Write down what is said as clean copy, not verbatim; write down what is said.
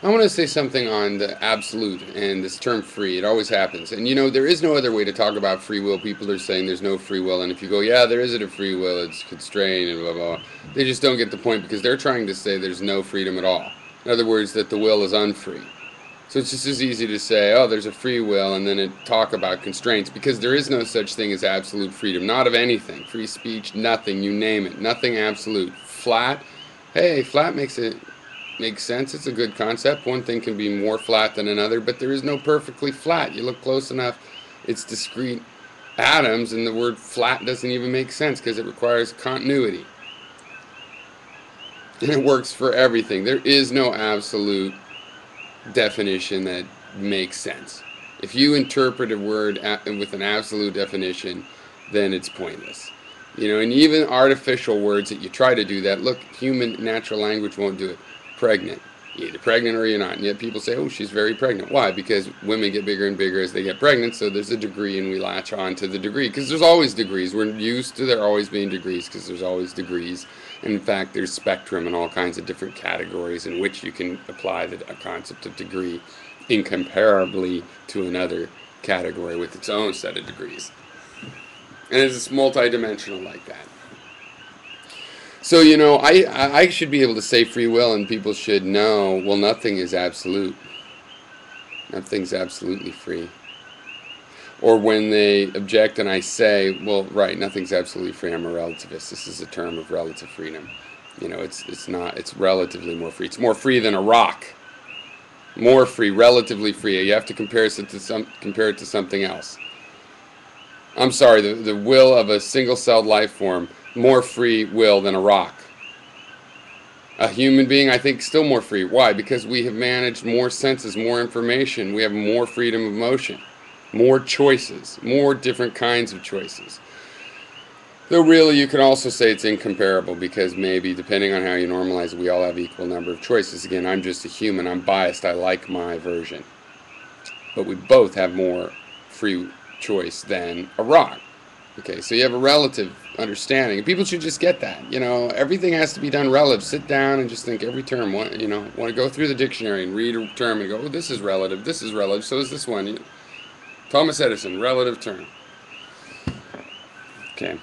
I want to say something on the absolute and this term free. It always happens. And you know, there is no other way to talk about free will. People are saying there's no free will. And if you go, yeah, there isn't a free will, it's constrained and blah, blah, blah, they just don't get the point because they're trying to say there's no freedom at all. In other words, that the will is unfree. So it's just as easy to say, oh, there's a free will, and then talk about constraints because there is no such thing as absolute freedom. Not of anything. Free speech, nothing, you name it. Nothing absolute. Flat, hey, flat makes sense. It's a good concept. One thing can be more flat than another, but there is no perfectly flat. You look close enough, it's discrete atoms, and the word flat doesn't even make sense because it requires continuity. And it works for everything. There is no absolute definition that makes sense. If you interpret a word with an absolute definition, then it's pointless. You know, and even artificial words that you try to do that, look, human natural language won't do it. Pregnant. You're either pregnant or you're not. And yet people say, oh, she's very pregnant. Why? Because women get bigger and bigger as they get pregnant, so there's a degree and we latch on to the degree. Because there's always degrees. We're used to there always being degrees because there's always degrees. And in fact, there's spectrum and all kinds of different categories in which you can apply the concept of degree incomparably to another category with its own set of degrees. And it's multidimensional like that. So, you know, I should be able to say free will, and people should know, well, nothing is absolute. Nothing's absolutely free. Or when they object and I say, well, right, nothing's absolutely free, I'm a relativist. This is a term of relative freedom. You know, it's not, it's relatively more free. It's more free than a rock. More free, relatively free. You have to compare it to something else. I'm sorry, the will of a single-celled life form, more free will than a rock. A human being, I think, still more free. Why? Because we have managed more senses, more information. We have more freedom of motion, more choices, more different kinds of choices. Though really, you can also say it's incomparable because maybe, depending on how you normalize it, we all have equal number of choices. Again, I'm just a human. I'm biased. I like my version. But we both have more free choice than a rock. Okay, so you have a relative understanding. People should just get that. You know, everything has to be done relative. Sit down and just think every term. You know, want to go through the dictionary and read a term and go, oh, this is relative, so is this one. Thomas Edison, relative term. Okay.